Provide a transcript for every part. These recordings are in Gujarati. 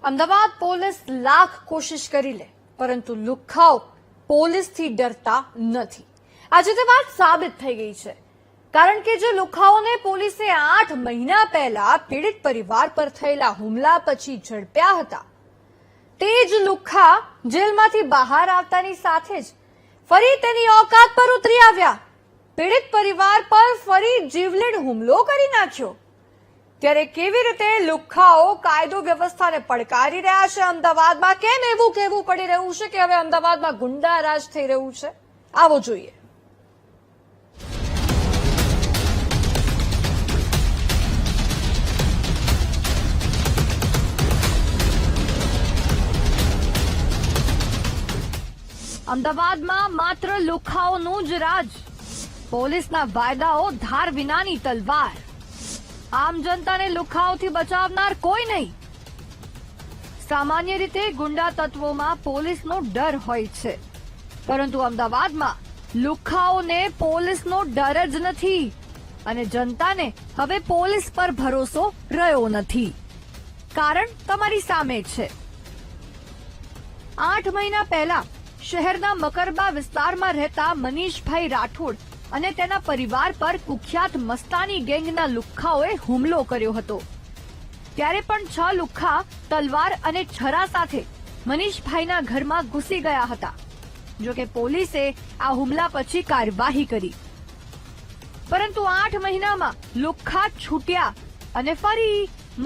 અમદાવાદ પોલીસ લાખ કોશિશ કરી લે પરંતુ લુખ્ખાઓ પોલીસથી ડરતા નથી। આજે તે વાત સાબિત થઈ ગઈ છે, કારણ કે જે લુખ્ખાઓને પોલીસે 8 મહિના પહેલા પીડિત પરિવાર પર થયેલા હુમલા પછી ઝડપ્યા હતા, તે જ લુખ્ખા જેલમાંથી બહાર આવતાની સાથે જ ફરી તેની औकात પર ઉતરી આવ્યા। પીડિત પરિવાર પર ફરી જીવલેણ હુમલો કરી નાખ્યો। ત્યારે કેવી રીતે લુખ્ખાઓ કાયદો વ્યવસ્થાને પડકારી રહ્યા છે? અમદાવાદમાં કેમ એવું કહેવું પડી રહ્યું છે કે હવે અમદાવાદમાં ગુંડારાજ થઈ રહ્યું છે? આવો જોઈએ। અમદાવાદમાં માત્ર લુખ્ખાઓનું જ રાજ, પોલીસના વાયદાઓ ધાર વિનાની તલવાર, આમ જનતાને લુખ્ખાઓથી બચાવનાર કોઈ નહીં। સામાન્ય રીતે ગુંડા તત્વોમાં પોલીસનો ડર હોય છે, પરંતુ અમદાવાદમાં લુખ્ખાઓને પોલીસનો ડર જ નથી અને જનતાને હવે પોલીસ પર ભરોસો રહ્યો નથી। કારણ તમારી સામે છે। 8 મહિના પહેલા શહેરના મકરબા વિસ્તારમાં રહેતા મનીષભાઈ રાઠોડ અને તેના પરિવાર પર કુખ્યાત મસ્તાની ગેંગના લુખ્ખાઓએ હુમલો કર્યો હતો। ત્યારે પણ 6 લુખ્ખા તલવાર અને છરા સાથે મનીષભાઈના ઘરમાં ઘૂસી ગયા હતા। જોકે પોલીસે આ હુમલા પછી કાર્યવાહી કરી, પરંતુ 8 મહિનામાં લુખ્ખા છૂટ્યા અને ફરી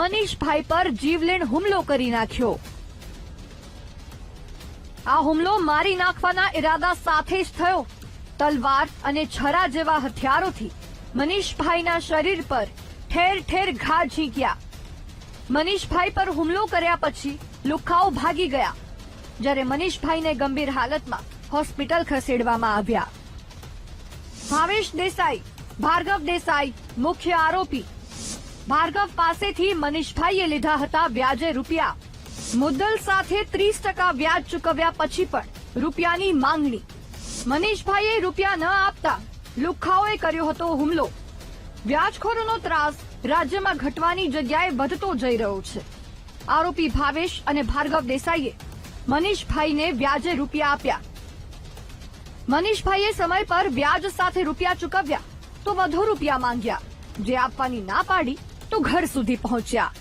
મનીષભાઈ પર જીવલેણ હુમલો કરી નાખ્યો। આ હુમલો મારી નાખવાના ઇરાદા સાથે જ થયો। તલવાર અને છરા જેવા હથિયારોથી મનીષભાઈના શરીર પર ઠેર ઠેર ઘા ઝીંક્યા। મનીષભાઈ પર હુમલો કર્યા પછી લુખ્ખાઓ ભાગી ગયા, જ્યારે મનીષભાઈને ગંભીર હાલતમાં હોસ્પિટલ ખસેડવામાં આવ્યા। ભાવેશ દેસાઈ, ભાર્ગવ દેસાઈ મુખ્ય આરોપી। ભાર્ગવ પાસેથી મનીષભાઈએ લીધા હતા વ્યાજે રૂપિયા। મુદ્દલ સાથે 30% વ્યાજ ચૂકવ્યા પછી પણ રૂપિયાની માંગણી। મનીષભાઈએ રૂપિયા ન આપતા લુખ્ખાઓએ કર્યો હતો હુમલો। વ્યાજખોરોનો ત્રાસ રાજ્યમાં ઘટવાની જગ્યાએ વધતો જઈ રહ્યો છે। આરોપી ભાવેશ અને ભાર્ગવ દેસાઈએ મનીષભાઈને વ્યાજે રૂપિયા આપ્યા। મનીષભાઈએ સમય પર વ્યાજ સાથે રૂપિયા ચૂકવ્યા તો વધુ રૂપિયા માંગ્યા, જે આપવાની ના પાડી તો ઘર સુધી પહોંચ્યા।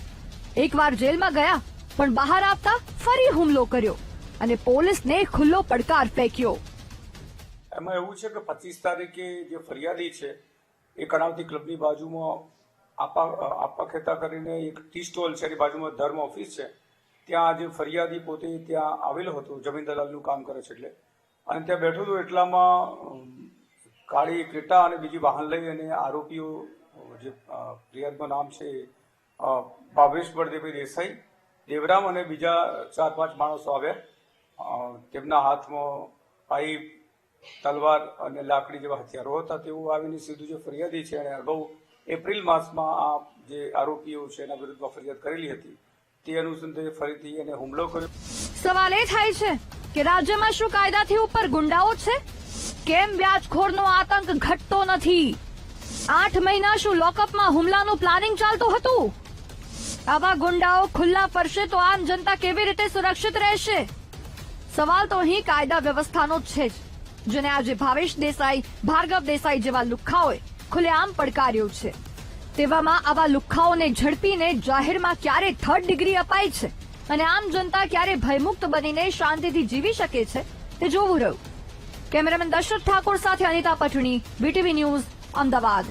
એકવાર જેલમાં ગયા પણ બહાર આવતા ફરી હુમલો કર્યો અને પોલીસને ખુલ્લો પડકાર ફેંક્યો। એમાં એવું છે કે 25 તારીખે જે ફરિયાદી છે એ કણાવતી ક્લબની બાજુમાં આપા ખેતા કરીને એક ટી સ્ટોલ છે, એની બાજુમાં ધર્મ ઓફિસ છે, ત્યાં જે ફરિયાદી પોતે ત્યાં આવેલો હતો, જમીન દલાલનું કામ કરે છે એટલે, અને ત્યાં બેઠો હતો। એટલામાં કાળી ક્રેટા અને બીજી વાહન લઈ અને આરોપીઓ, જે ફરિયાદનું નામ છે ભાવેશ બળદેવભાઈ દેસાઈ, દેવરામ અને બીજા 4-5 માણસો આવ્યા। તેમના હાથમાં પાઇપ, તલવાર અને લાકડી જેવા હથિયારો હતા। તેઓ આવીને સીધું જે ફરિયાદી છે એને અગાઉ એપ્રિલ માસમાં આ જે આરોપીઓ છે એના વિરુદ્ધમાં ફરિયાદ કરેલી હતી, તે અનુસંધાને ફરીથી એને હુમલો કર્યો। સવાલ એ થાય છે કે રાજ્યમાં શું કાયદાથી ઉપર ગુંડાઓ છે? કેમ વ્યાજખોરનો આતંક ઘટતો નથી? 8 મહિના શું લોકઅપમાં હુમલાનું પ્લાનિંગ ચાલતું હતું? આવા ગુંડાઓ ખુલ્લા ફરશે તો આમ જનતા કેવી રીતે સુરક્ષિત રહેશે? સવાલ તો અહીં કાયદા વ્યવસ્થાનો જ છે, જેને આજે ભાવેશ દેસાઈ, ભાર્ગવ દેસાઈ જેવા લુખ્ખાઓએ ખુલ્લેઆમ પડકાર્યો છે। તેવામાં આવા લુખ્ખાઓને ઝડપીને જાહેરમાં ક્યારે 3rd ડિગ્રી અપાય છે અને આમ જનતા ક્યારે ભયમુક્ત બનીને શાંતિથી જીવી શકે છે તે જોવું રહ્યું। કેમેરામેન દશરથ ઠાકોર સાથે અનિતા પટણી, BTV ન્યૂઝ, અમદાવાદ।